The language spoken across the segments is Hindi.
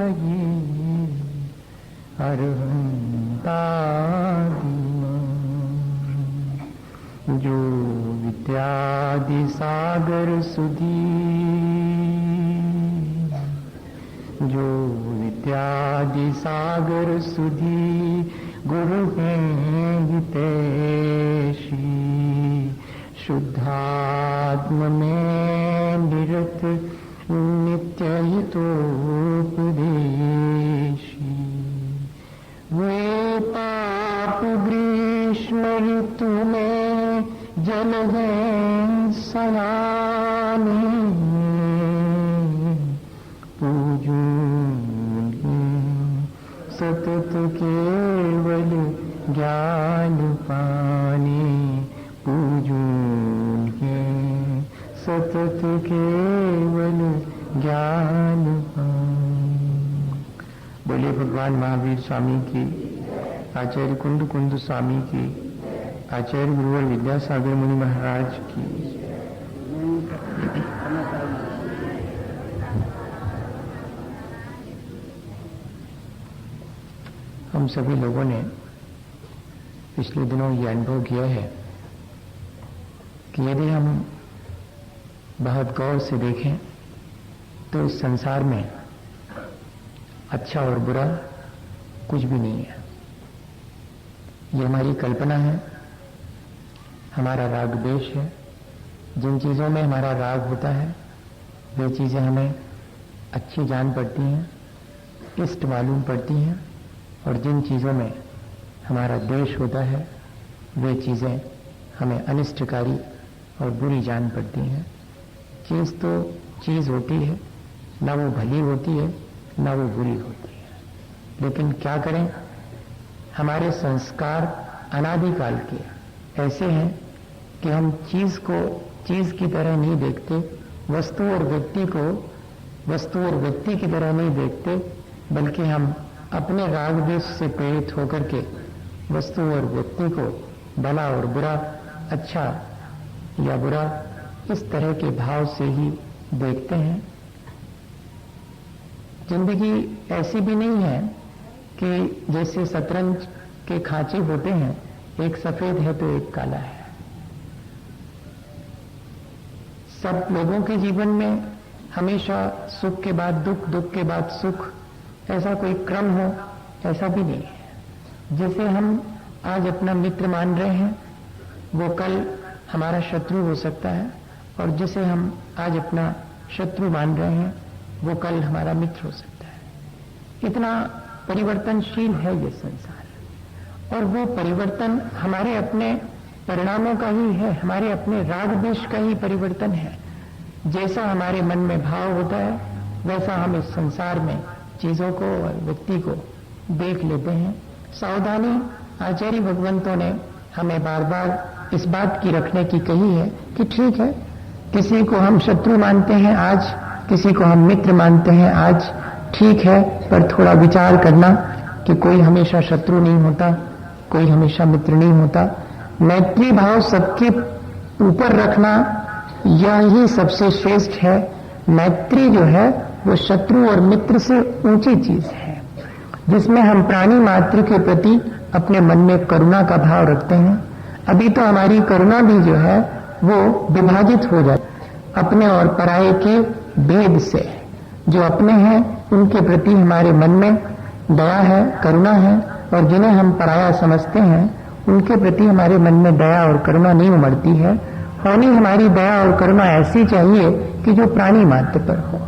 लगी अरहंतादि जो विद्यादि सागर सुधी जो विद्यादि सागर सुधी गुरु हैं हितैषी शुद्धात्म में निरत नित्य हितोपदेशी वे पाप ग्रीष्म ऋतु में जल हैं सयानी पूजूंगे सतत केवल ज्ञान पाने पूजूंगे सतत केवल ज्ञान पाने। बोले भगवान महावीर स्वामी की, आचार्य कुंद कुंद स्वामी की, आचार्य गुरुवर विद्यासागर मुनि महाराज की। हम सभी लोगों ने पिछले दिनों ये अनुभव किया है कि यदि हम बहुत गौर से देखें तो इस संसार में अच्छा और बुरा कुछ भी नहीं है। ये हमारी कल्पना है, हमारा राग द्वेष है। जिन चीज़ों में हमारा राग होता है वे चीज़ें हमें अच्छी जान पड़ती हैं, इष्ट मालूम पड़ती हैं, और जिन चीज़ों में हमारा द्वेष होता है वे चीज़ें हमें अनिष्टकारी और बुरी जान पड़ती हैं। चीज़ तो चीज़ होती है, ना वो भली होती है ना वो बुरी होती है, लेकिन क्या करें, हमारे संस्कार अनादिकाल के ऐसे हैं कि हम चीज़ को चीज़ की तरह नहीं देखते, वस्तु और व्यक्ति को वस्तु और व्यक्ति की तरह नहीं देखते, बल्कि हम अपने राग द्वेष से प्रेरित होकर के वस्तु और व्यक्ति को भला और बुरा, अच्छा या बुरा, इस तरह के भाव से ही देखते हैं। जिंदगी ऐसी भी नहीं है कि जैसे शतरंज के खांचे होते हैं, एक सफेद है तो एक काला है। सब लोगों के जीवन में हमेशा सुख के बाद दुख, दुख के बाद सुख, ऐसा कोई क्रम हो, ऐसा भी नहीं है। जैसे हम आज अपना मित्र मान रहे हैं वो कल हमारा शत्रु हो सकता है, और जिसे हम आज अपना शत्रु मान रहे हैं वो कल हमारा मित्र हो सकता है। इतना परिवर्तनशील है ये संसार, और वो परिवर्तन हमारे अपने परिणामों का ही है, हमारे अपने राग द्वेष का ही परिवर्तन है। जैसा हमारे मन में भाव होता है वैसा हम इस संसार में चीजों को और व्यक्ति को देख लेते हैं। सावधानी आचार्य भगवंतों ने हमें बार बार इस बात की रखने की कही है कि ठीक है, किसी को हम शत्रु मानते हैं आज, किसी को हम मित्र मानते हैं आज, ठीक है, पर थोड़ा विचार करना कि कोई हमेशा शत्रु नहीं होता, कोई हमेशा मित्र नहीं होता। मैत्री भाव सबके ऊपर रखना यही सबसे श्रेष्ठ है। मैत्री जो है वो शत्रु और मित्र से ऊंची चीज है, जिसमें हम प्राणी मात्र के प्रति अपने मन में करुणा का भाव रखते हैं। अभी तो हमारी करुणा भी जो है वो विभाजित हो जाती, अपने और पराये के भेद से। जो अपने हैं उनके प्रति हमारे मन में दया है, करुणा है, और जिन्हें हम पराया समझते हैं उनके प्रति हमारे मन में दया और करुणा नहीं उमड़ती है। होनी हमारी दया और करुणा ऐसी चाहिए कि जो प्राणी मात्र पर हो।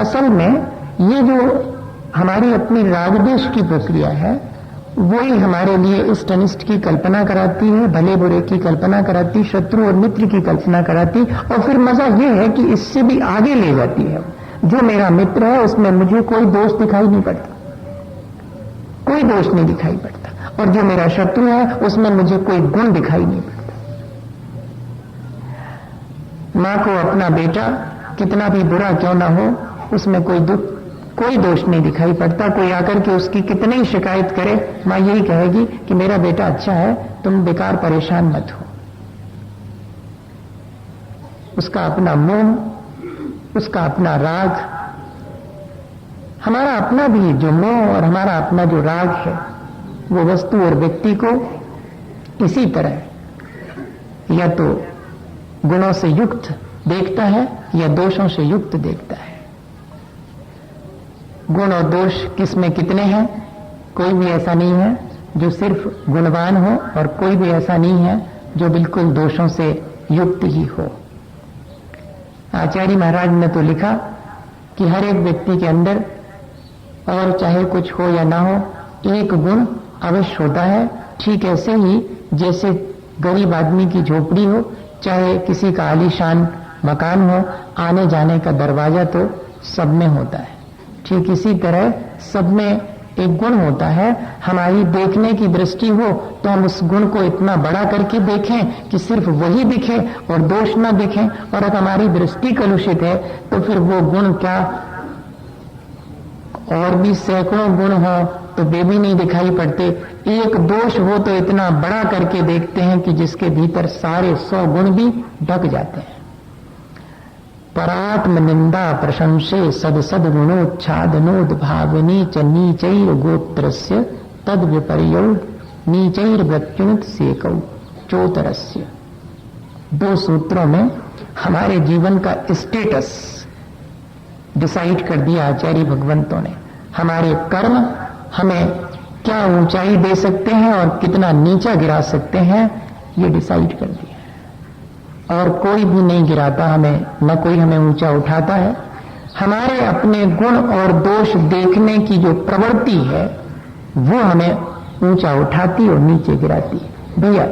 असल में ये जो हमारी अपनी राग द्वेष की प्रक्रिया है वही हमारे लिए इष्ट अनिष्ट की कल्पना कराती है, भले बुरे की कल्पना कराती, शत्रु और मित्र की कल्पना कराती, और फिर मजा ये है कि इससे भी आगे ले जाती है। जो मेरा मित्र है उसमें मुझे कोई दोष दिखाई नहीं पड़ता, कोई दोष नहीं दिखाई पड़ता, और जो मेरा शत्रु है उसमें मुझे कोई गुण दिखाई नहीं पड़ता। मां को अपना बेटा कितना भी बुरा क्यों ना हो उसमें कोई दुख, कोई दोष नहीं दिखाई पड़ता। कोई आकर के उसकी कितनी ही शिकायत करे, मां यही कहेगी कि मेरा बेटा अच्छा है, तुम बेकार परेशान मत हो। उसका अपना मोह, उसका अपना राग, हमारा अपना भी जो मोह और हमारा अपना जो राग है वो वस्तु और व्यक्ति को इसी तरह या तो गुणों से युक्त देखता है या दोषों से युक्त देखता है। गुण और दोष किस में कितने हैं? कोई भी ऐसा नहीं है जो सिर्फ गुणवान हो और कोई भी ऐसा नहीं है जो बिल्कुल दोषों से युक्त ही हो। आचार्य महाराज ने तो लिखा कि हर एक व्यक्ति के अंदर और चाहे कुछ हो या ना हो एक गुण अवश्य होता है। ठीक ऐसे ही जैसे गरीब आदमी की झोपड़ी हो, चाहे किसी का आलीशान मकान हो, आने जाने का दरवाजा तो सब में होता है। ठीक इसी तरह सब में एक गुण होता है। हमारी देखने की दृष्टि हो तो हम उस गुण को इतना बड़ा करके देखें कि सिर्फ वही दिखे और दोष ना दिखे, और अगर हमारी दृष्टि कलुषित है तो फिर वो गुण क्या और भी सैकड़ों गुण हो तो वे भी नहीं दिखाई पड़ते। एक दोष हो तो इतना बड़ा करके देखते हैं कि जिसके भीतर सारे 100 गुण भी ढक जाते हैं। परात्म निंदा प्रशंसे सद सद गुणोच्छादनोद भावनी च नीचैर गोत्रस्य तद विपर्योग नीचैर वृत्युत सेकौ चोतरस्य। 2 सूत्रों में हमारे जीवन का स्टेटस डिसाइड कर दिया आचार्य भगवंतों ने। हमारे कर्म हमें क्या ऊंचाई दे सकते हैं और कितना नीचा गिरा सकते हैं, ये डिसाइड कर दिया। और कोई भी नहीं गिराता हमें, न कोई हमें ऊंचा उठाता है। हमारे अपने गुण और दोष देखने की जो प्रवृत्ति है वो हमें ऊंचा उठाती और नीचे गिराती है। भैया,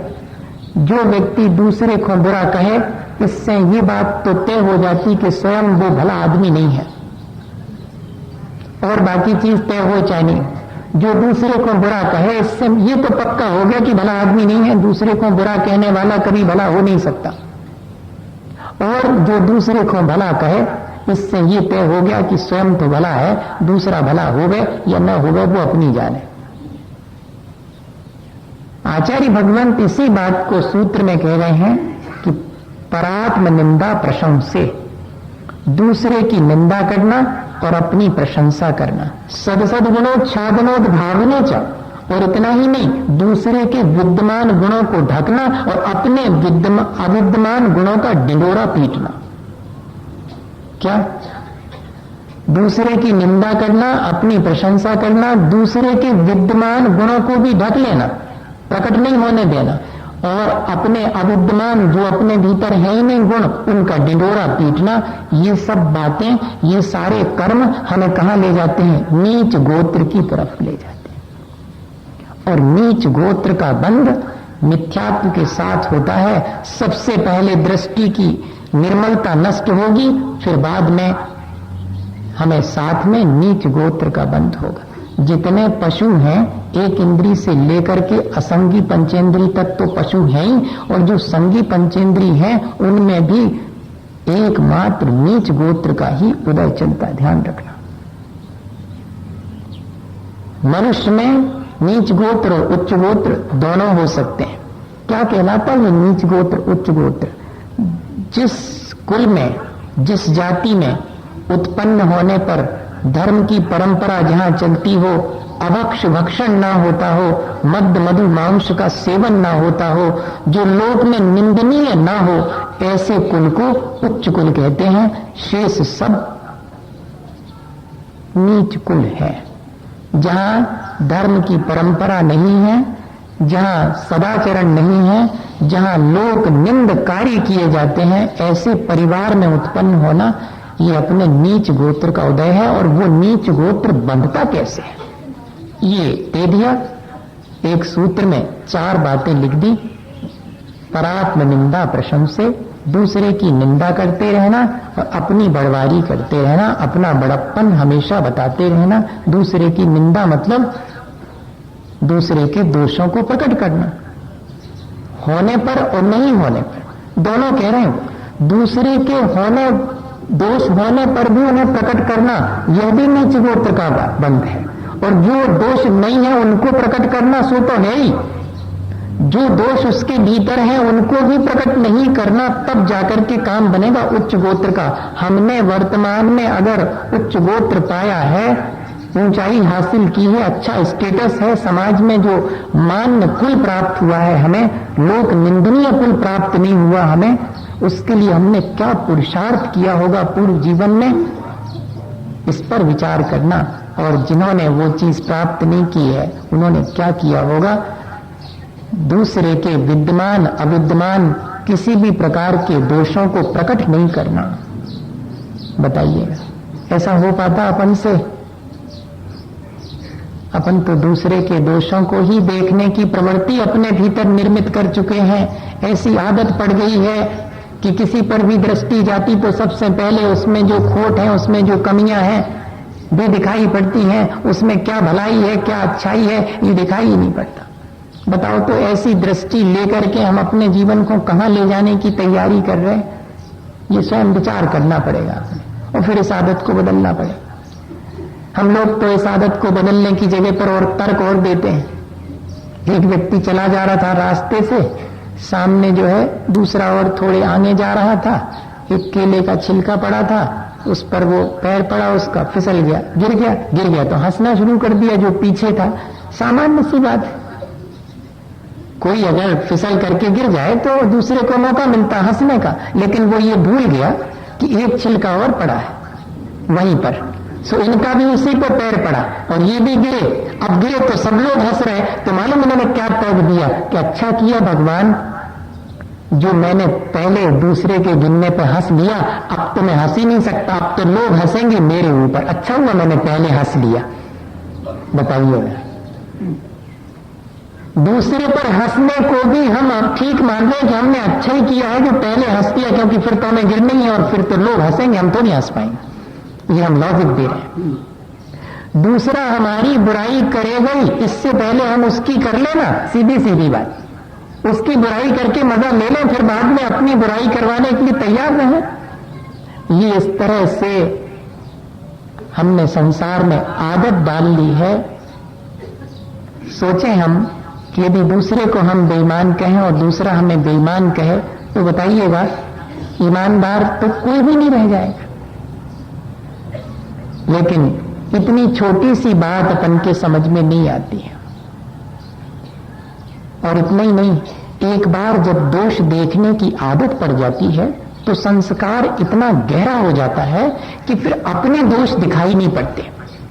जो व्यक्ति दूसरे को बुरा कहे, इससे ये बात तो तय हो जाती कि स्वयं वो भला आदमी नहीं है, और बाकी चीज तय हो चाहे नहीं। जो दूसरे को बुरा कहे, इससे ये तो पक्का हो गया कि भला आदमी नहीं है। दूसरे को बुरा कहने वाला कभी भला हो नहीं सकता। और जो दूसरे को भला कहे, इससे ये तय हो गया कि स्वयं तो भला है, दूसरा भला होवे या न होवे वो अपनी जाने। आचार्य भगवंत इसी बात को सूत्र में कह रहे हैं कि परात्म निंदा प्रशंसे, दूसरे की निंदा करना और अपनी प्रशंसा करना। सदसद गुणोच्छादनोद भावने च, और इतना ही नहीं, दूसरे के विद्यमान गुणों को ढकना और अपने अविद्यमान गुणों का डिंडोरा पीटना। क्या? दूसरे की निंदा करना, अपनी प्रशंसा करना, दूसरे के विद्यमान गुणों को भी ढक लेना, प्रकट नहीं होने देना, और अपने अविद्यमान जो अपने भीतर है ही नहीं गुण, उनका डिंडोरा पीटना। ये सब बातें, ये सारे कर्म हमें कहां ले जाते हैं? नीच गोत्र की तरफ ले जाते हैं। और नीच गोत्र का बंध मिथ्यात्व के साथ होता है। सबसे पहले दृष्टि की निर्मलता नष्ट होगी, फिर बाद में हमें साथ में नीच गोत्र का बंध होगा। जितने पशु हैं, एक इंद्री से लेकर के असंगी पंचेंद्री तक तो पशु हैं ही, और जो संगी पंचेंद्री हैं उनमें भी एकमात्र नीच गोत्र का ही उदय चलता है। ध्यान रखना, मनुष्य में नीच गोत्र और उच्च गोत्र दोनों हो सकते हैं। क्या कहलाता है नीच गोत्र उच्च गोत्र? जिस कुल में, जिस जाति में उत्पन्न होने पर धर्म की परंपरा जहां चलती हो, अभक्ष भक्षण ना होता हो, मद्य मधु मांस का सेवन ना होता हो, जो लोक में निंदनीय ना हो, ऐसे कुल को उच्च कुल कहते हैं। शेष सब नीच कुल है। जहां धर्म की परंपरा नहीं है, जहां सदाचरण नहीं है, जहां लोक निंदकारी किए जाते हैं, ऐसे परिवार में उत्पन्न होना ये अपने नीच गोत्र का उदय है। और वो नीच गोत्र बंधता कैसे है, ये दे दिया एक सूत्र में। 4 बातें लिख दी। परात्म निंदा प्रशंसे, दूसरे की निंदा करते रहना और अपनी बड़वारी करते रहना, अपना बड़प्पन हमेशा बताते रहना। दूसरे की निंदा मतलब दूसरे के दोषों को प्रकट करना, होने पर और नहीं होने पर, दोनों कह रहे हैं। दूसरे के होने, दोष होने पर भी उन्हें प्रकट करना, यह भी नीच गोत्र का बंध है। और जो दोष नहीं है उनको प्रकट करना, सो तो है ही। जो दोष उसके भीतर है उनको भी प्रकट नहीं करना, तब जाकर के काम बनेगा उच्च गोत्र का। हमने वर्तमान में अगर उच्च गोत्र पाया है ऊंचाई हासिल की है, अच्छा स्टेटस है, समाज में जो मान्य कुल प्राप्त हुआ है हमें, लोक निंदनीय कुल प्राप्त नहीं हुआ हमें, उसके लिए हमने क्या पुरुषार्थ किया होगा पूर्व जीवन में, इस पर विचार करना। और जिन्होंने वो चीज प्राप्त नहीं की है उन्होंने क्या किया होगा, दूसरे के विद्यमान अविद्यमान किसी भी प्रकार के दोषों को प्रकट नहीं करना। बताइएगा ऐसा हो पाता अपन से? अपन तो दूसरे के दोषों को ही देखने की प्रवृत्ति अपने भीतर निर्मित कर चुके हैं। ऐसी आदत पड़ गई है कि किसी पर भी दृष्टि जाती तो सबसे पहले उसमें जो खोट है, उसमें जो कमियां हैं भी दिखाई पड़ती हैं, उसमें क्या भलाई है क्या अच्छाई है ये दिखाई ही नहीं पड़ता। बताओ तो ऐसी दृष्टि लेकर के हम अपने जीवन को कहां ले जाने की तैयारी कर रहे हैं, ये स्वयं विचार करना पड़ेगा और फिर इस आदत को बदलना पड़ेगा। हम लोग तो इस आदत को बदलने की जगह पर और तर्क और देते हैं। एक व्यक्ति चला जा रहा था रास्ते से, सामने जो है दूसरा और थोड़े आगे जा रहा था, एक केले का छिलका पड़ा था, उस पर वो पैर पड़ा, उसका फिसल गया, गिर गया तो हंसना शुरू कर दिया जो पीछे था। सामान्य सी बात है, कोई अगर फिसल करके गिर जाए तो दूसरे को मौका मिलता हंसने का, लेकिन वो ये भूल गया कि एक छिलका और पड़ा है वहीं पर। सो इनका भी उसी पर पैर पड़ा और ये भी गिरे। अब गिरे तो सब लोग हंस रहे, तो मालूम इन्होंने क्या तर्क दिया कि अच्छा किया भगवान जो मैंने पहले दूसरे के गिरने पर हंस लिया, अब तो मैं हंस ही नहीं सकता, अब तो लोग हंसेंगे मेरे ऊपर, अच्छा हुआ मैंने पहले हंस लिया। बताइए, दूसरे पर हंसने को भी हम ठीक मान रहे हैं कि हमने अच्छा ही किया है जो पहले हंस दिया, क्योंकि फिर तो हमें गिरना ही है और फिर तो लोग हंसेंगे, हम तो नहीं हंस पाएंगे। ये हम लॉजिक दे रहे हैं। दूसरा हमारी बुराई करेगा ही, इससे पहले हम उसकी कर लेना, सीधी सीधी बात, उसकी बुराई करके मजा ले लें, फिर बाद में अपनी बुराई करवाने के लिए तैयार रहें। ये इस तरह से हमने संसार में आदत डाल ली है। सोचें हम कि यदि दूसरे को हम बेईमान कहें और दूसरा हमें बेईमान कहे तो बताइएगा ईमानदार तो कोई भी नहीं रह जाएगा। लेकिन इतनी छोटी सी बात अपन के समझ में नहीं आती है। और इतना ही नहीं, एक बार जब दोष देखने की आदत पड़ जाती है तो संस्कार इतना गहरा हो जाता है कि फिर अपने दोष दिखाई नहीं पड़ते।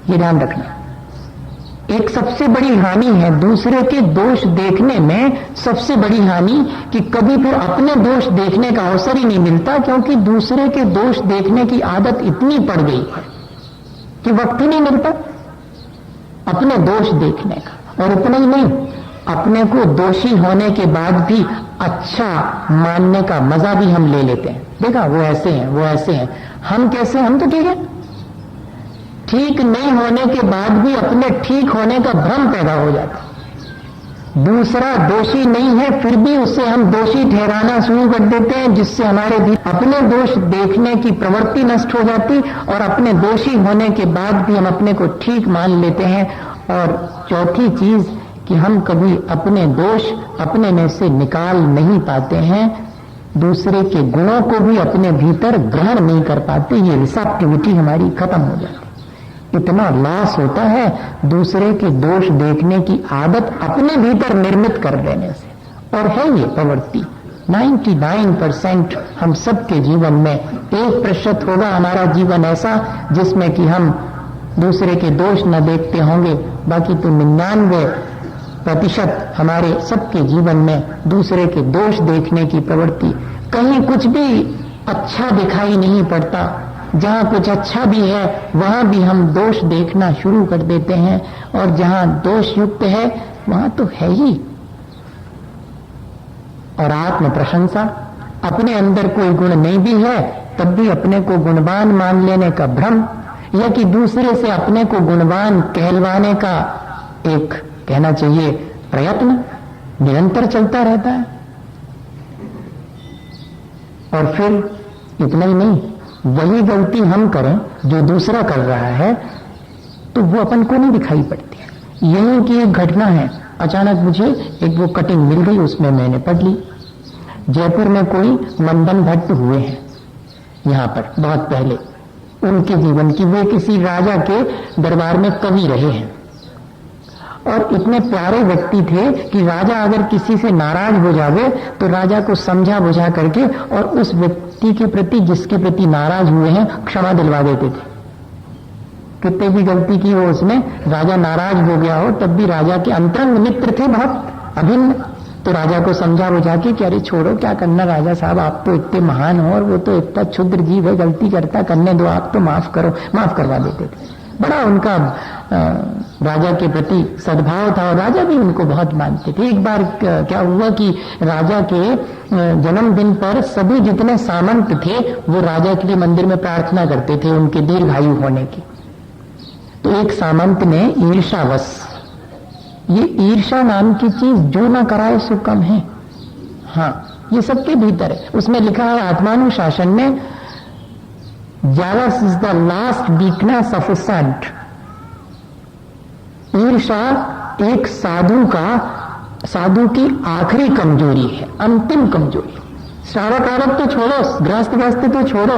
ये ध्यान रखना। एक सबसे बड़ी हानि है दूसरे के दोष देखने में, सबसे बड़ी हानि कि कभी फिर अपने दोष देखने का अवसर ही नहीं मिलता, क्योंकि दूसरे के दोष देखने की आदत इतनी पड़ गई है कि वक्त ही नहीं मिलता अपने दोष देखने का। और इतना ही नहीं, अपने को दोषी होने के बाद भी अच्छा मानने का मजा भी हम ले लेते हैं। देखा वो ऐसे हैं, वो ऐसे हैं, हम कैसे, हम तो ठीक है। ठीक नहीं होने के बाद भी अपने ठीक होने का भ्रम पैदा हो जाता। दूसरा दोषी नहीं है फिर भी उससे हम दोषी ठहराना शुरू कर देते हैं, जिससे हमारे भी अपने दोष देखने की प्रवृत्ति नष्ट हो जाती और अपने दोषी होने के बाद भी हम अपने को ठीक मान लेते हैं। और चौथी चीज कि हम कभी अपने दोष अपने में से निकाल नहीं पाते हैं, दूसरे के गुणों को भी अपने भीतर ग्रहण नहीं कर पाते। ये रिसेप्टिविटी हमारी खत्म हो जाती। इतना लॉस होता है दूसरे के दोष देखने की आदत अपने भीतर निर्मित कर देने से। और है ये प्रवृत्ति 99% हम सबके जीवन में। 1% होगा हमारा जीवन ऐसा जिसमें कि हम दूसरे के दोष न देखते होंगे, बाकी तो 99% हमारे सबके जीवन में दूसरे के दोष देखने की प्रवृत्ति। कहीं कुछ भी अच्छा दिखाई नहीं पड़ता, जहां कुछ अच्छा भी है वहां भी हम दोष देखना शुरू कर देते हैं, और जहां दोष युक्त है वहां तो है ही। और आत्म प्रशंसा, अपने अंदर कोई गुण नहीं भी है तब भी अपने को गुणवान मान लेने का भ्रम, या कि दूसरे से अपने को गुणवान कहलवाने का एक कहना चाहिए प्रयत्न निरंतर चलता रहता है। और फिर इतना ही नहीं, वही गलती हम करें जो दूसरा कर रहा है तो वो अपन को नहीं दिखाई पड़ती। यही की एक घटना है, अचानक मुझे एक वो कटिंग मिल गई, उसमें मैंने पढ़ ली। जयपुर में कोई मंदन भट्ट हुए हैं यहाँ पर बहुत पहले, उनके जीवन की। वे किसी राजा के दरबार में कवि रहे हैं और इतने प्यारे व्यक्ति थे कि राजा अगर किसी से नाराज हो जावे तो राजा को समझा बुझा करके और उस व्यक्ति के प्रति जिसके प्रति नाराज हुए हैं क्षमा दिलवा देते थे। कितने भी गलती की हो उसने, राजा नाराज हो गया हो तब भी राजा के अंतरंग मित्र थे बहुत अभिन्न, तो राजा को समझा बुझा के कि अरे छोड़ो क्या करना राजा साहब, आप तो इतने महान हो और वो तो इतना क्षुद्र जीव है, गलती करता, करने दो, आप तो माफ करो, माफ करवा देते थे। बड़ा उनका राजा के प्रति सद्भाव था और राजा भी उनको बहुत मानते थे। एक बार क्या हुआ कि राजा के जन्मदिन पर सभी जितने सामंत थे वो राजा के लिए मंदिर में प्रार्थना करते थे उनके दीर्घायु होने की। तो एक सामंत ने ईर्षावश, ये ईर्षा नाम की चीज जो ना कराए सो कम है, हाँ ये सबके भीतर है। उसमें लिखा है आत्मानुशासन में, jealous is the last weakness of a saint। ईर्षा एक साधु की आखिरी कमजोरी है, अंतिम कमजोरी। श्रावक आरक तो छोड़ो, गृहस्थ तो छोड़ो,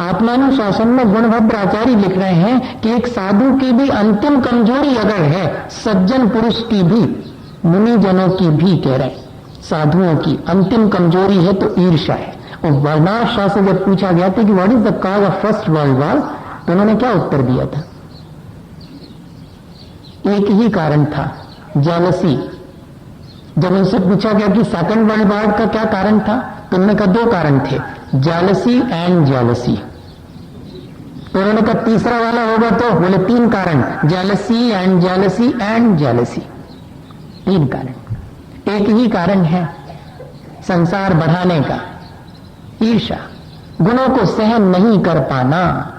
आत्मानुशासन में गुणभद्र आचार्य लिख रहे हैं कि एक साधु की भी अंतिम कमजोरी अगर है, सज्जन पुरुष की भी, मुनि जनों की भी कह रहे हैं, साधुओं की अंतिम कमजोरी है तो ईर्षा है। और वर्णा शाह से जब पूछा गया था कि what is the cause of first world war, तो उन्होंने क्या उत्तर दिया था? एक ही कारण था, जेलसी। जब उनसे पूछा गया कि सेकंड वर्ल्ड वॉर का क्या कारण था, तो उन्होंने कहा 2 कारण थे, जेलसी एंड जेलसी। तो उन्होंने कहा तीसरा वाला होगा, तो बोले 3 कारण, jealousy and jealousy and jealousy, 3 कारण। एक ही कारण है संसार बढ़ाने का, ईर्षा, गुणों को सहन नहीं कर पाना।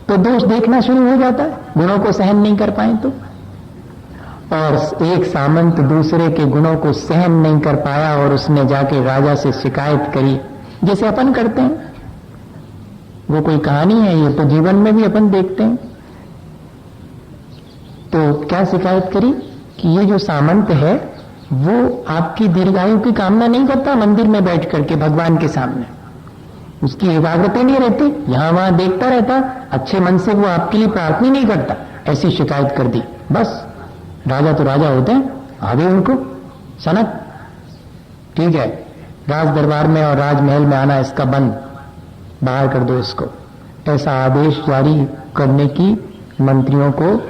तो दोष देखना शुरू हो जाता है, गुणों को सहन नहीं कर पाए तो। और एक सामंत दूसरे के गुणों को सहन नहीं कर पाया और उसने जाके राजा से शिकायत करी, जैसे अपन करते हैं। वो कोई कहानी है, ये तो जीवन में भी अपन देखते हैं। तो क्या शिकायत करी कि ये जो सामंत है वो आपकी दीर्घायु की कामना नहीं करता मंदिर में बैठ करके भगवान के सामने, उसकी एकाग्रता नहीं रहती, यहां वहां देखता रहता, अच्छे मन से वो आपके लिए प्रार्थना नहीं करता। ऐसी शिकायत कर दी। बस राजा तो राजा होते हैं, आ गए उनको सनक, ठीक है, राज दरबार में और राजमहल में आना इसका बंद, बाहर कर दो इसको। ऐसा आदेश जारी करने की मंत्रियों को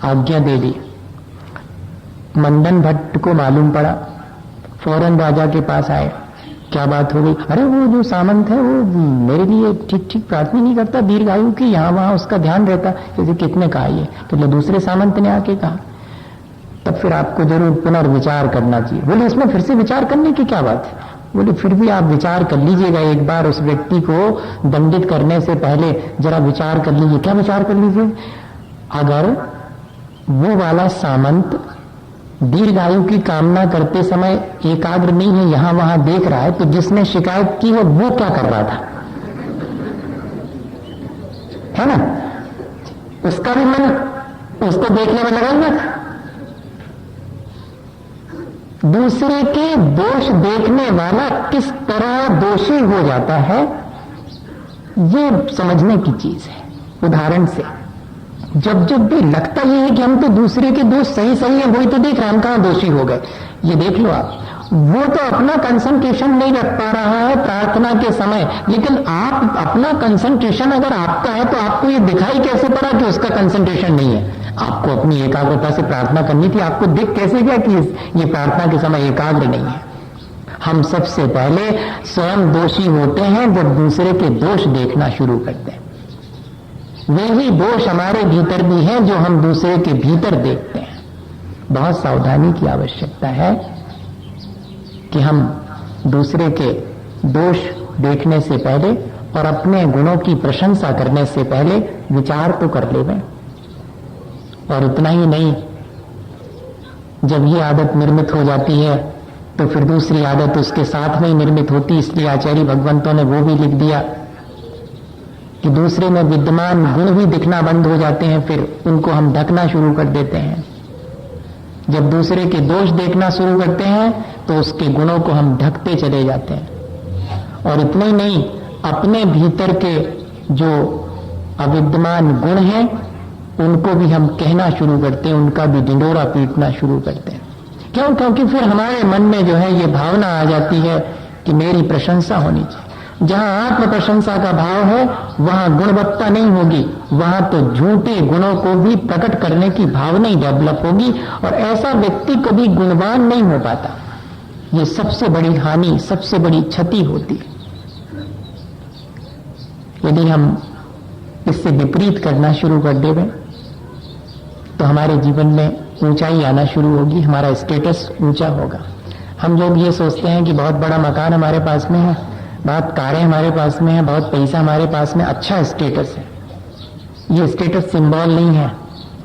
आज्ञा दे दी। मंदन भट्ट को मालूम पड़ा, फौरन राजा के पास आए, क्या बात हो गई? अरे वो जो सामंत है वो मेरे लिए ठीक ठीक प्रार्थना नहीं करता, दीर्घायु की, यहां वहां उसका ध्यान रहता। जैसे कितने कहा ये, तो दूसरे सामंत ने आके कहा। तब फिर आपको जरूर पुनर्विचार करना चाहिए। बोले इसमें फिर से विचार करने की क्या बात है? बोले फिर भी आप विचार कर लीजिएगा, एक बार उस व्यक्ति को दंडित करने से पहले जरा विचार कर लीजिए। क्या विचार कर लीजिए? अगर वो वाला सामंत दीर्घायु की कामना करते समय एकाग्र नहीं है, यहां वहां देख रहा है, तो जिसने शिकायत की है वो क्या कर रहा था? है ना, उसका भी मन उसको देखने में लगा था। दूसरे के दोष देखने वाला किस तरह दोषी हो जाता है, ये समझने की चीज है। उदाहरण से जब जब भी लगता ये है कि हम तो दूसरे के दोष सही सही है, वही तो देख रहे हैं, हम कहां दोषी हो गए, ये देख लो आप। वो तो अपना कंसंट्रेशन नहीं रख पा रहा है प्रार्थना के समय, लेकिन आप अपना कंसंट्रेशन अगर आपका है तो आपको ये दिखाई कैसे पड़ा कि उसका कंसंट्रेशन नहीं है? आपको अपनी एकाग्रता से प्रार्थना करनी थी, आपको दिख कैसे गया कि ये प्रार्थना के समय एकाग्र नहीं है? हम सबसे पहले स्वयं दोषी होते हैं जब दूसरे के दोष देखना शुरू करते हैं। वही दोष हमारे भीतर भी है जो हम दूसरे के भीतर देखते हैं। बहुत सावधानी की आवश्यकता है कि हम दूसरे के दोष देखने से पहले और अपने गुणों की प्रशंसा करने से पहले विचार तो कर लें। और उतना ही नहीं, जब ये आदत निर्मित हो जाती है तो फिर दूसरी आदत उसके साथ में ही निर्मित होती। इसलिए आचार्य भगवंतों ने वो भी लिख दिया कि दूसरे में विद्यमान गुण भी दिखना बंद हो जाते हैं, फिर उनको हम ढकना शुरू कर देते हैं। जब दूसरे के दोष देखना शुरू करते हैं तो उसके गुणों को हम ढकते चले जाते हैं। और इतना ही नहीं, अपने भीतर के जो अविद्यमान गुण हैं उनको भी हम कहना शुरू करते हैं, उनका भी ढिंढोरा पीटना शुरू करते हैं। क्यों? क्योंकि फिर हमारे मन में जो है ये भावना आ जाती है कि मेरी प्रशंसा होनी चाहिए। जहां आत्म प्रशंसा का भाव है वहां गुणवत्ता नहीं होगी, वहां तो झूठे गुणों को भी प्रकट करने की भावना ही डेवलप होगी और ऐसा व्यक्ति कभी गुणवान नहीं हो पाता। ये सबसे बड़ी हानि, सबसे बड़ी क्षति होती है। यदि हम इससे विपरीत करना शुरू कर देंगे तो हमारे जीवन में ऊंचाई आना शुरू होगी, हमारा स्टेटस ऊंचा होगा। हम लोग ये सोचते हैं कि बहुत बड़ा मकान हमारे पास में है, बहुत कारें हमारे पास में है, बहुत पैसा हमारे पास में, अच्छा स्टेटस है। ये स्टेटस सिंबल नहीं है।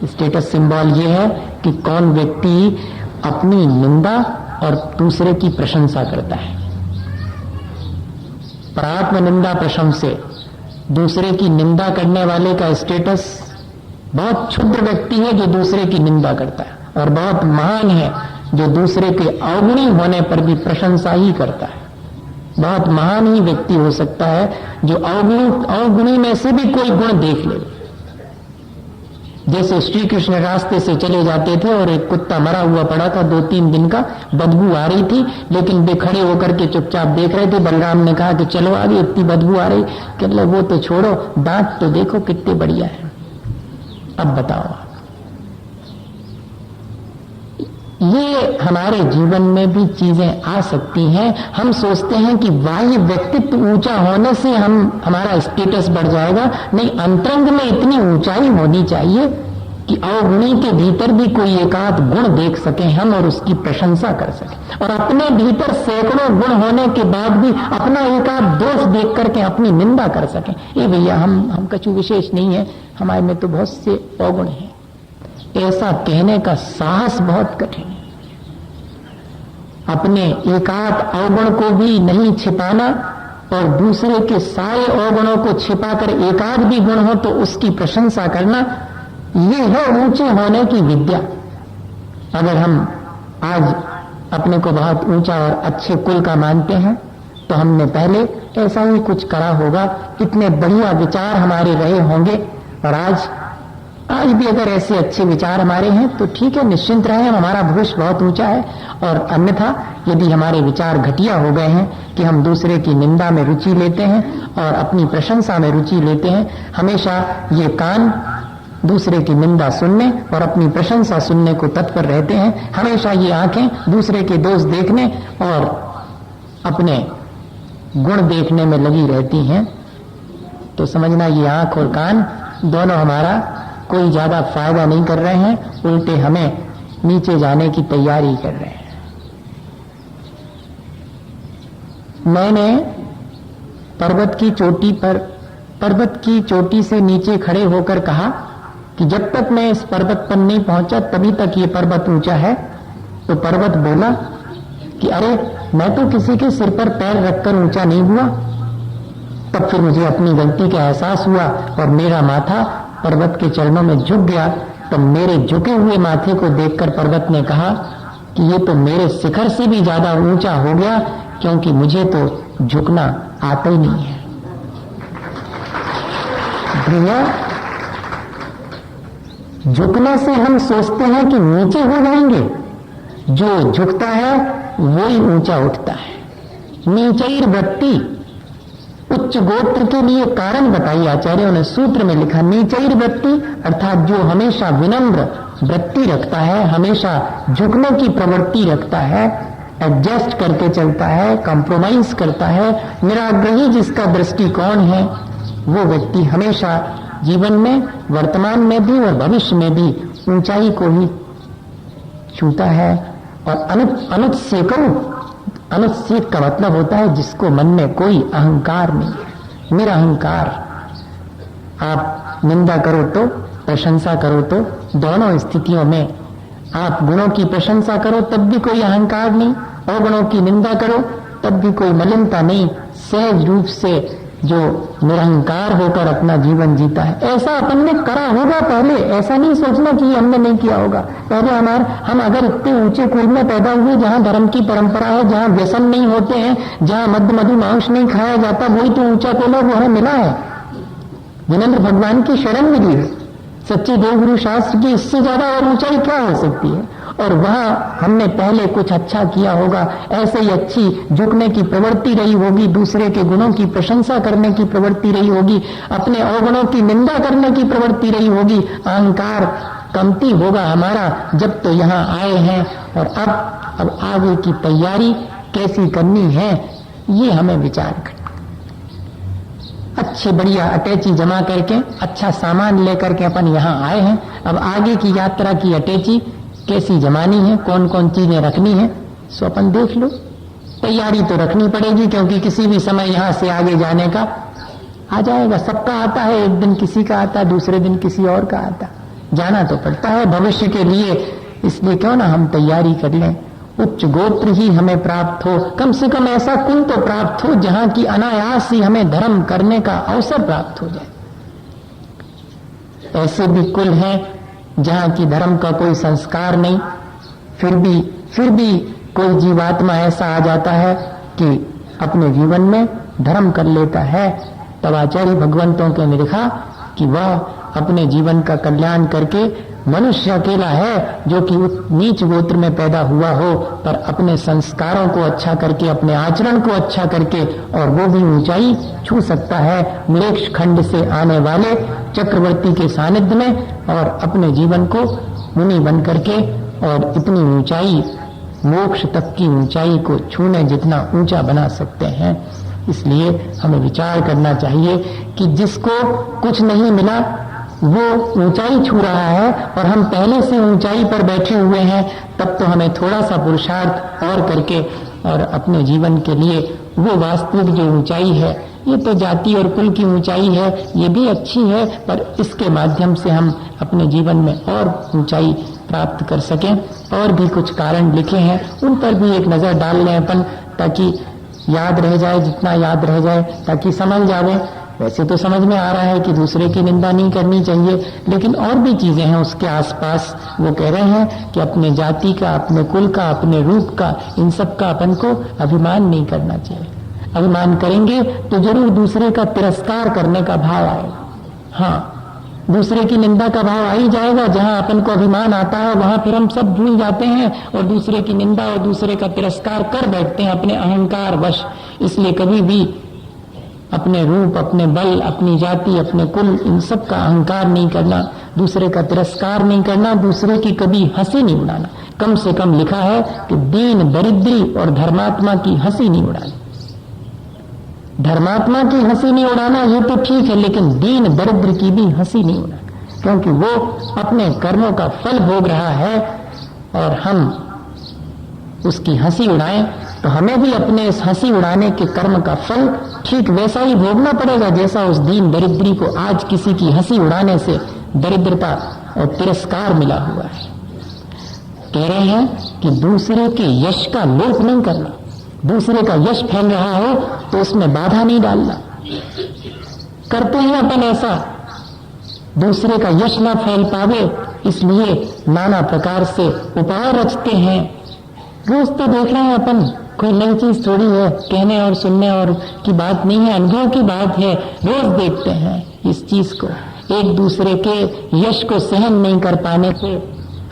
स्टेटस सिंबल ये है कि कौन व्यक्ति अपनी निंदा और दूसरे की प्रशंसा करता है। प्रात्म निंदा प्रशंसे, दूसरे की निंदा करने वाले का स्टेटस बहुत क्षुद्र व्यक्ति है जो दूसरे की निंदा करता है, और बहुत महान है जो दूसरे के अवगुणी होने पर भी प्रशंसा ही करता है। बहुत महान ही व्यक्ति हो सकता है जो अवगुणी में से भी कोई गुण देख ले। जैसे श्री कृष्ण रास्ते से चले जाते थे और एक कुत्ता मरा हुआ पड़ा था, 2-3 दिन का, बदबू आ रही थी, लेकिन वे खड़े होकर के चुपचाप देख रहे थे। बलराम ने कहा कि चलो आगे, इतनी बदबू आ रही, कहने वो तो छोड़ो, दांत तो देखो कितने बढ़िया है। अब बताओ, ये हमारे जीवन में भी चीजें आ सकती हैं। हम सोचते हैं कि बाह्य व्यक्तित्व ऊंचा होने से हमारा स्टेटस बढ़ जाएगा। नहीं, अंतरंग में इतनी ऊंचाई होनी चाहिए कि अवगुणी के भीतर भी कोई एकाध गुण देख सके हम और उसकी प्रशंसा कर सके, और अपने भीतर सैकड़ों गुण होने के बाद भी अपना एकाध दोष देख करके अपनी निंदा कर सके। ये भैया हम कछु विशेष नहीं है, हमारे में तो बहुत से अवगुण हैं। ऐसा कहने का साहस बहुत कठिन है। अपने एकाध अवगुण को भी नहीं छिपाना और दूसरे के सारे अवगुणों को छिपाकर एकाध भी गुण हो तो उसकी प्रशंसा करना, ये है ऊंचे होने की विद्या। अगर हम आज अपने को बहुत ऊंचा और अच्छे कुल का मानते हैं तो हमने पहले ऐसा ही कुछ करा होगा, इतने बढ़िया विचार हमारे रहे होंगे, और आज भी अगर ऐसे अच्छे विचार हमारे हैं तो ठीक है, निश्चिंत रहे, हमारा भविष्य बहुत ऊंचा है। और अन्यथा यदि हमारे विचार घटिया हो गए हैं कि हम दूसरे की निंदा में रुचि लेते हैं और अपनी प्रशंसा में रुचि लेते हैं, हमेशा ये कान दूसरे की निंदा सुनने और अपनी प्रशंसा सुनने को तत्पर रहते हैं, हमेशा ये आंखें दूसरे के दोष देखने और अपने गुण देखने में लगी रहती हैं, तो समझना ये आंख और कान दोनों हमारा कोई ज्यादा फायदा नहीं कर रहे हैं, उल्टे हमें नीचे जाने की तैयारी कर रहे हैं। मैंने पर्वत की चोटी से नीचे खड़े होकर कहा कि जब तक मैं इस पर्वत पर नहीं पहुंचा तभी तक ये पर्वत ऊंचा है। तो पर्वत बोला कि अरे, मैं तो किसी के सिर पर पैर रखकर ऊंचा नहीं हुआ। तब फिर मुझे अपनी गलती का एहसास हुआ और मेरा माथा पर्वत के चरणों में झुक गया। तो मेरे झुके हुए माथे को देखकर पर्वत ने कहा कि ये तो मेरे शिखर से भी ज्यादा ऊंचा हो गया, क्योंकि मुझे तो झुकना आता ही नहीं है। भैया, झुकने से हम सोचते हैं कि नीचे हो जाएंगे, जो झुकता है वो ही ऊंचा उठता है। नीचैर वृत्ति, उच्च गोत्र के लिए कारण बताई आचार्यों ने, सूत्र में लिखा नीचैर वृत्ति अर्थात जो हमेशा विनम्र वृत्ति रखता है, हमेशा झुकने की प्रवृत्ति रखता है, एडजस्ट करके चलता है, कॉम्प्रोमाइज करता है, निराग्रही जिसका दृष्टिकोण है, वो व्यक्ति हमेशा जीवन में, वर्तमान में भी और भविष्य में भी ऊंचाई को ही छूता है। और अनुत्सेक का मतलब होता है जिसको मन में कोई अहंकार नहीं है, निरअहकार। आप निंदा करो तो, प्रशंसा करो तो, दोनों स्थितियों में आप गुणों की प्रशंसा करो तब भी कोई अहंकार नहीं, और गुणों की निंदा करो तब भी कोई मलिनता नहीं, सहज रूप से जो निरहंकार होकर अपना जीवन जीता है। ऐसा अपन ने करा होगा पहले, ऐसा नहीं सोचना कि हमने नहीं किया होगा। पहले हम अगर इतने ऊंचे कुल में पैदा हुए जहां धर्म की परंपरा है, जहां व्यसन नहीं होते हैं, जहां मद्य मधु मांस नहीं खाया जाता, वही तो ऊंचा कुल है, वो हमें मिला है। जिनेंद्र भगवान की शरण मिली है, सच्चे देवगुरु शास्त्र की इससे ज्यादा और ऊंचाई क्या हो सकती है। और वहां हमने पहले कुछ अच्छा किया होगा, ऐसे ही अच्छी झुकने की प्रवृत्ति रही होगी, दूसरे के गुणों की प्रशंसा करने की प्रवृत्ति रही होगी, अपने अवगुणों की निंदा करने की प्रवृत्ति रही होगी, अहंकार कमती होगा हमारा जब तो यहां आए हैं। और अब आगे की तैयारी कैसी करनी है ये हमें विचार करना। अच्छी बढ़िया अटैची जमा करके अच्छा सामान लेकर के अपन यहां आए हैं। अब आगे की यात्रा की अटैची कैसी जमानी है, कौन कौन चीजें रखनी है, सो अपन देख लो। तैयारी तो रखनी पड़ेगी क्योंकि किसी भी समय यहां से आगे जाने का आ जाएगा। सबका आता है, एक दिन किसी का आता, दूसरे दिन किसी और का आता। जाना तो पड़ता है भविष्य के लिए, इसलिए क्यों ना हम तैयारी कर लें। उच्च गोत्र ही हमें प्राप्त हो, कम से कम ऐसा कुल तो प्राप्त हो जहां की अनायास ही हमें धर्म करने का अवसर प्राप्त हो जाए। ऐसे भी कुल हैं जहां की धर्म का कोई संस्कार नहीं, फिर भी कोई जीवात्मा ऐसा आ जाता है कि अपने जीवन में धर्म कर लेता है। तब आचार्य भगवंतों के ने लिखा कि वह अपने जीवन का कल्याण करके मनुष्य अकेला है जो कि नीच गोत्र में पैदा हुआ हो, पर अपने संस्कारों को अच्छा करके, अपने आचरण को अच्छा करके, और वो भी ऊंचाई छू सकता है मृक्ष खंड से आने वाले चक्रवर्ती के सानिध्य में, और अपने जीवन को मुनि बन करके और इतनी ऊंचाई, मोक्ष तक की ऊंचाई को छूने जितना ऊंचा बना सकते हैं। इसलिए हमें विचार करना चाहिए कि जिसको कुछ नहीं मिला वो ऊंचाई छू रहा है और हम पहले से ऊंचाई पर बैठे हुए हैं, तब तो हमें थोड़ा सा पुरुषार्थ और करके और अपने जीवन के लिए वो वास्तविक जो ऊंचाई है, ये तो जाति और कुल की ऊंचाई है, ये भी अच्छी है, पर इसके माध्यम से हम अपने जीवन में और ऊंचाई प्राप्त कर सकें। और भी कुछ कारण लिखे हैं, उन पर भी एक नजर डाल लें अपन, ताकि याद रह जाए, जितना याद रह जाए, ताकि समझ जावे। वैसे तो समझ में आ रहा है कि दूसरे की निंदा नहीं करनी चाहिए, लेकिन और भी चीजें हैं उसके आसपास। वो कह रहे हैं कि अपने जाति का, अपने कुल का, अपने रूप का, इन सब का अपन को अभिमान नहीं करना चाहिए। अभिमान करेंगे तो जरूर दूसरे का तिरस्कार करने का भाव आएगा। हाँ, दूसरे की निंदा का भाव आ ही जाएगा। जहां अपन को अभिमान आता है वहां फिर हम सब भूल जाते हैं और दूसरे की निंदा और दूसरे का तिरस्कार कर बैठते हैं अपने अहंकार वश। इसलिए कभी भी अपने रूप, अपने बल, अपनी जाति, अपने कुल, इन सब का अहंकार नहीं करना, दूसरे का तिरस्कार नहीं करना, दूसरे की कभी हंसी नहीं उड़ाना। कम से कम लिखा है कि दीन दरिद्री और धर्मात्मा की हंसी नहीं उड़ानी। धर्मात्मा की हंसी नहीं उड़ाना ये तो ठीक है, लेकिन दीन दरिद्र की भी हंसी नहीं उड़ाना, क्योंकि वो अपने कर्मों का फल भोग रहा है और हम उसकी हंसी उड़ाएं तो हमें भी अपने इस हंसी उड़ाने के कर्म का फल ठीक वैसा ही भोगना पड़ेगा जैसा उस दीन दरिद्री को आज किसी की हंसी उड़ाने से दरिद्रता और तिरस्कार मिला हुआ है। कह रहे हैं कि दूसरे के यश का लोप नहीं करना, दूसरे का यश फैल रहा हो तो उसमें बाधा नहीं डालना। करते हैं अपन ऐसा, दूसरे का यश ना फैल पावे इसलिए नाना प्रकार से उपाय रचते हैं। रोज तो देख रहे हैं अपन, कोई नई चीज थोड़ी है, कहने और सुनने और की बात नहीं है, अनुभव की बात है। रोज देखते हैं इस चीज को, एक दूसरे के यश को सहन नहीं कर पाने से,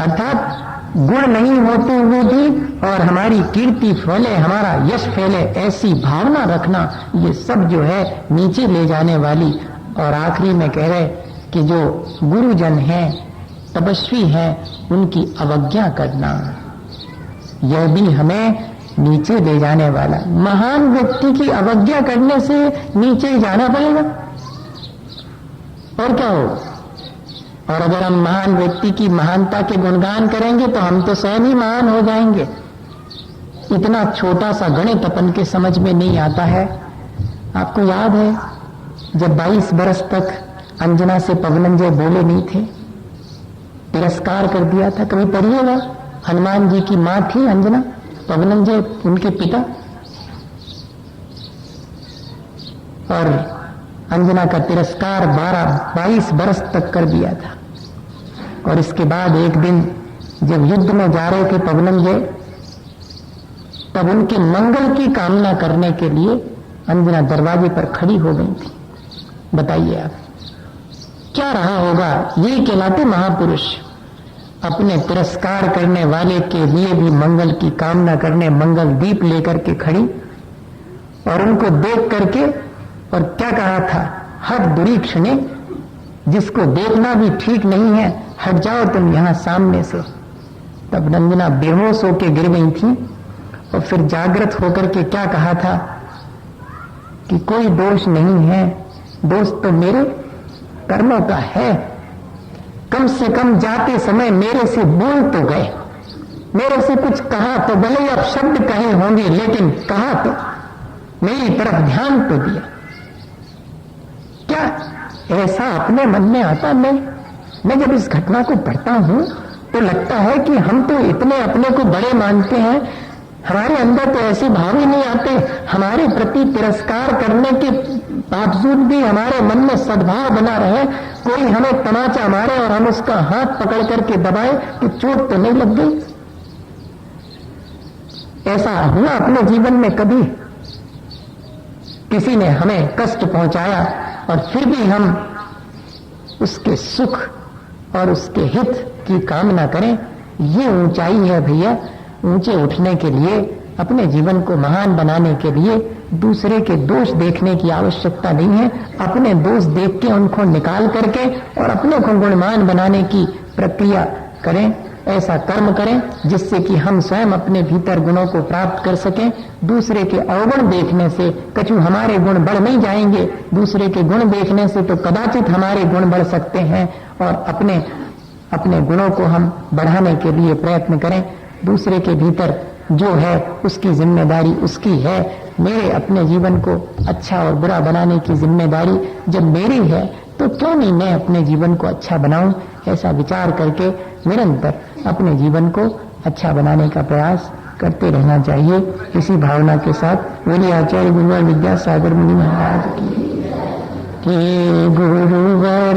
अर्थात गुण नहीं होते हुए भी और हमारी कीर्ति फैले, हमारा यश फैले, ऐसी भावना रखना, ये सब जो है नीचे ले जाने वाली। और आखिरी में कह रहे कि जो गुरुजन हैं, तपस्वी हैं, उनकी अवज्ञा करना, यह भी हमें नीचे ले जाने वाला। महान व्यक्ति की अवज्ञा करने से नीचे ही जाना पड़ेगा, और क्या हो। और अगर हम महान व्यक्ति की महानता के गुणगान करेंगे तो हम तो स्वयं ही महान हो जाएंगे। इतना छोटा सा गणित अपन के समझ में नहीं आता है। आपको याद है जब 22 बरस तक अंजना से पवनंजय बोले नहीं थे, तिरस्कार कर दिया था। कभी पढ़िएगा, हनुमान जी की मां थी अंजना, पवनंजय उनके पिता, और अंजना का तिरस्कार 22 बरस तक कर दिया था। और इसके बाद एक दिन जब युद्ध में जा रहे थे पवनंजय, तब उनके मंगल की कामना करने के लिए अंजना दरवाजे पर खड़ी हो गई थी। बताइए आप, क्या रहा होगा, ये कहलाते महापुरुष। अपने तिरस्कार करने वाले के लिए भी मंगल की कामना करने मंगल दीप लेकर के खड़ी और उनको देख करके, और क्या कहा था, हट दुरीक्ष ने, जिसको देखना भी ठीक नहीं है, हट जाओ तुम यहां सामने से। तब नंदना बेहोश होकर गिर गई थी और फिर जागृत होकर के क्या कहा था कि कोई दोष नहीं है, दोष तो मेरे कर्मों का है। कम से कम जाते समय मेरे से बोल तो गए, मेरे से कुछ कहा तो, भले ही अब शब्द कहे होंगे लेकिन कहा तो, मेरी तरफ ध्यान तो दिया। क्या ऐसा अपने मन में आता? मैं जब इस घटना को पढ़ता हूं तो लगता है कि हम तो इतने अपने को बड़े मानते हैं, हमारे अंदर तो ऐसे भाव ही नहीं आते। हमारे प्रति तिरस्कार करने के बावजूद भी हमारे मन में सद्भाव बना रहे, कोई हमें तमाचा मारे और हम उसका हाथ पकड़ करके दबाए कि चोट तो नहीं लग गई। ऐसा हुआ अपने जीवन में कभी? किसी ने हमें कष्ट पहुंचाया और फिर भी हम उसके सुख और उसके हित की कामना करें, ये ऊंचाई है भैया। ऊंचे उठने के लिए, अपने जीवन को महान बनाने के लिए दूसरे के दोष देखने की आवश्यकता नहीं है। अपने दोष देख के उनको निकाल करके और अपने को गुणवान बनाने की प्रक्रिया करें, ऐसा कर्म करें जिससे कि हम स्वयं अपने भीतर गुणों को प्राप्त कर सकें। दूसरे के अवगुण देखने से कछु हमारे गुण बढ़ नहीं जाएंगे, दूसरे के गुण देखने से तो कदाचित हमारे गुण बढ़ सकते हैं, और अपने गुणों को हम बढ़ाने के लिए प्रयत्न करें। दूसरे के भीतर जो है उसकी जिम्मेदारी उसकी है, मेरे अपने जीवन को अच्छा और बुरा बनाने की जिम्मेदारी जब मेरी है तो क्यों नहीं मैं अपने जीवन को अच्छा बनाऊं। ऐसा विचार करके निरंतर अपने जीवन को अच्छा बनाने का प्रयास करते रहना चाहिए। इसी भावना के साथ बोलिए आचार्य गुरुवर विद्यासागर मुनि महाराज की। हे गुरुवर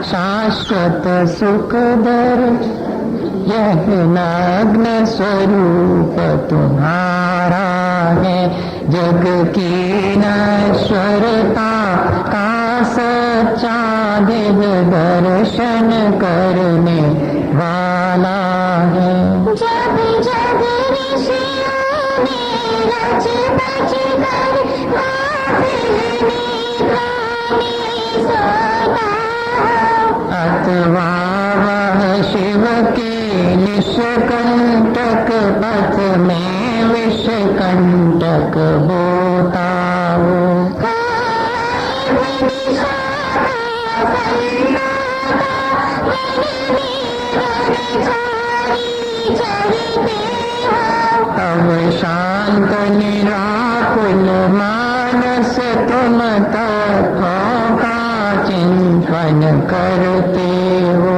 शाश्वत सुखदर, यह नग्न स्वरूप तुम्हारा है, जग की नश्वरता का सच्चा दिव्य दर्शन करने वाला है। जब जब ऋषियों ने रच बच कर अथवा वह शिव के निष्कंटक पथ में विषकंटक बोता हो। तब शांत निराकुल मानस तुम तत्वों का चिंतन करते हो।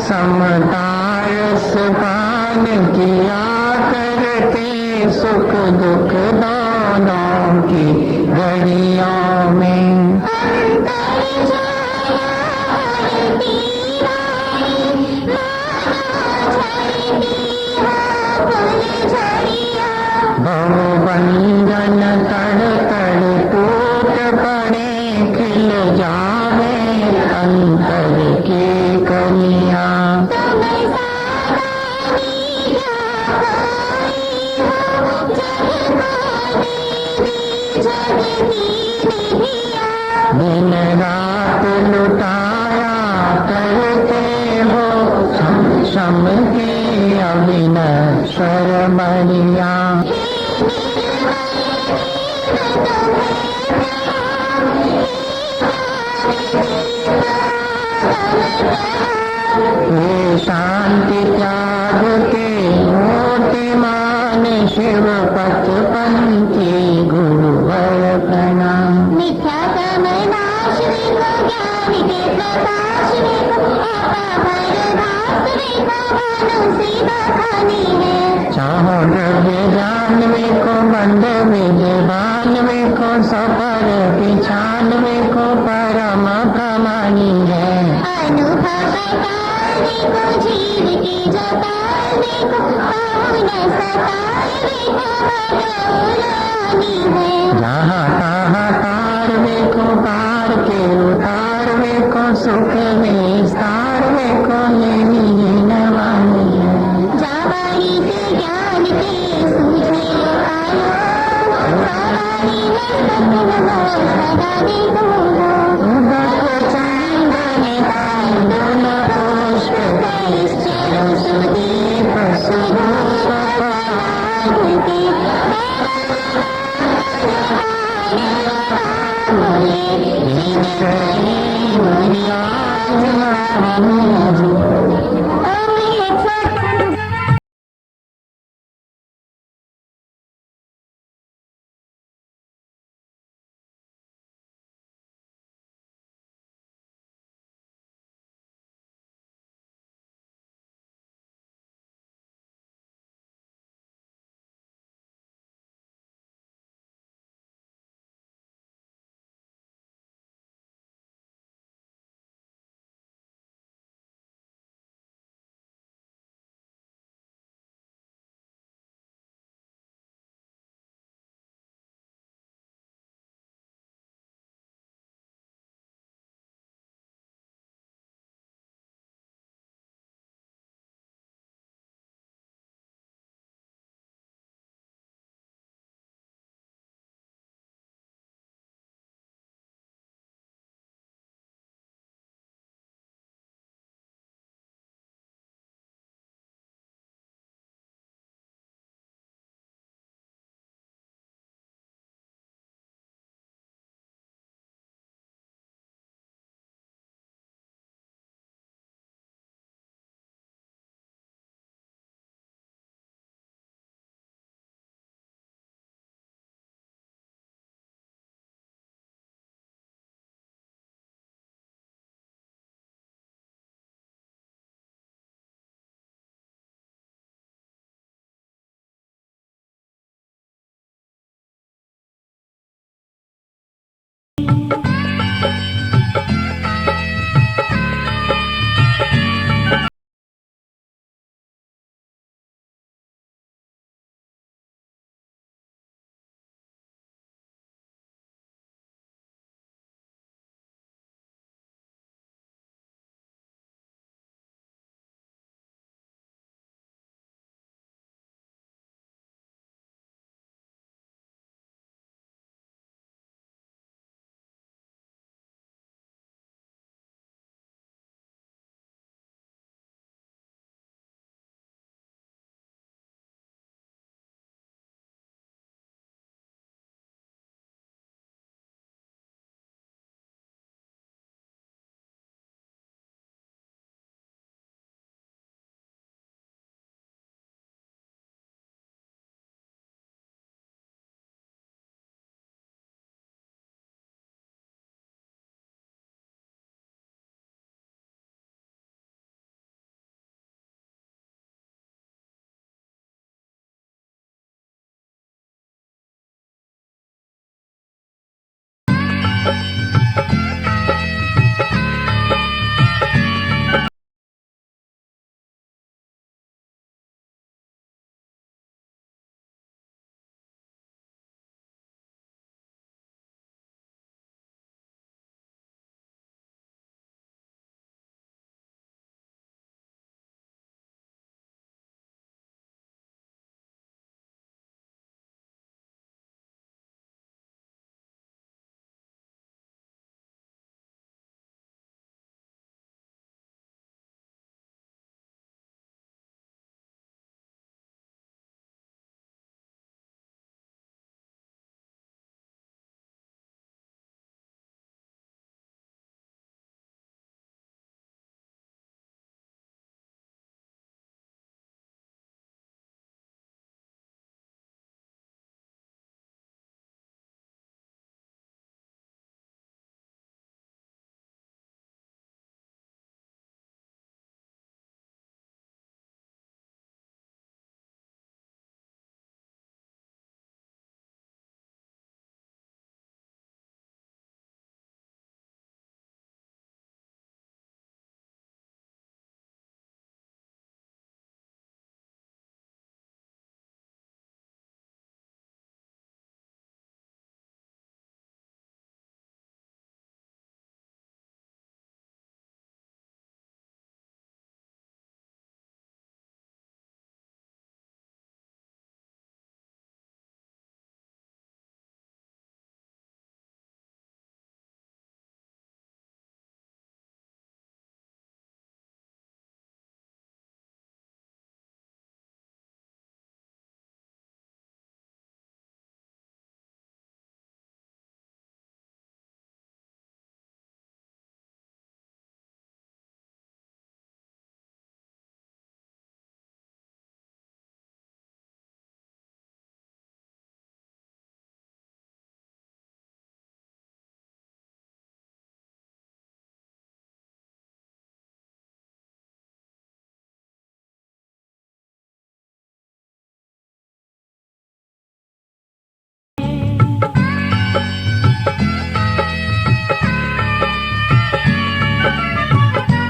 समतारस पान किया करते, सुख दुख दोनों की घड़ियों में। भवबंधन तड़ तड़ टूट पड़े, खिल जावे अंतर की कलियां। दिन रात लुटाया करते हो शम के अविनश्वर मणिया। ये शांति त्याग के मोटे मान, शिव पथ पंथी गुरुवर प्रणाम। मिथ्या समय नाश देखो, ज्ञान के प्रकाश देखो, आपा भय दास देखो, भानु सीधा खानी है। चाहो द्रव्य जानवे को, बंद विद्वानवे को, सफर पिछानवे को परम कमानी है। अनुभव देखो झील की जटाल देखो पावन सताए देखो मनोरानी है। जहाँ तहाँ तार देखो तार के उतार देखो सुख विस्तार देखो लेनी नवानी है। जावानी से ज्ञान के सूझे लो आयो पावानी में सत्य नमो सदा देखो देखो चंदन ताल दोनों पुष्प तेईस चलो सुदीप सुधूप पार्वती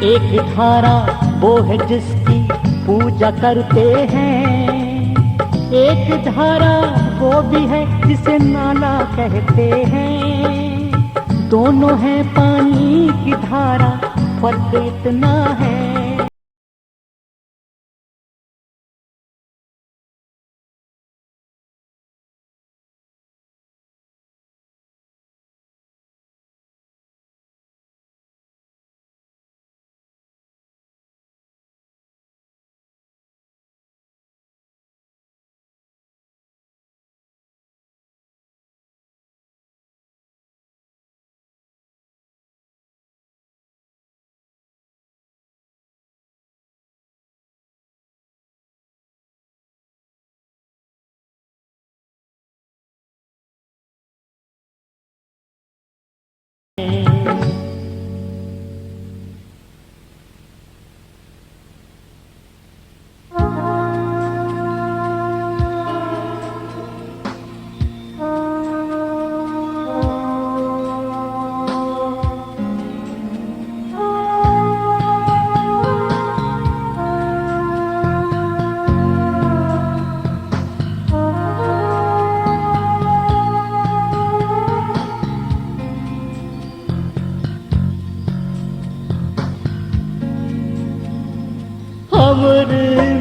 एक धारा वो है जिसकी पूजा करते हैं, एक धारा वो भी है जिसे नाला कहते हैं। दोनों है पानी की धारा, फर्क इतना है। अमर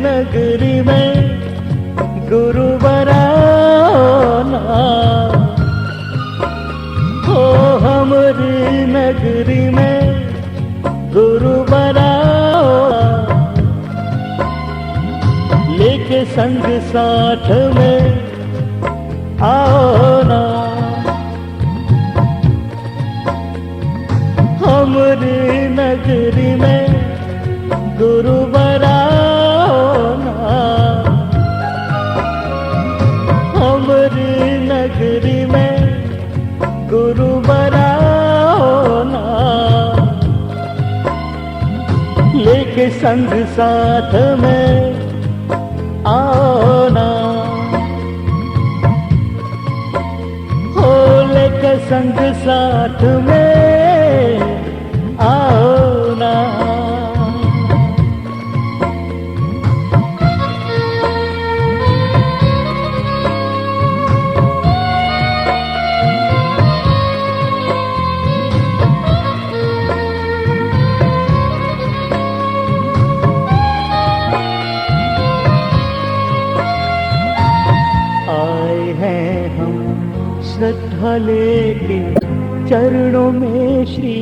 नगरी में गुरु बराना हो, अमर नगरी में गुरु बराना, लेके संग साथ में आओ ना। अमर नगरी में गुरु बराना, हमारी नगरी में गुरु बराना, लेके संग साथ में आओ ना। हो लेके संग साथ में आओ ना। आए हैं हम श्रद्धा लेके चरणों में श्री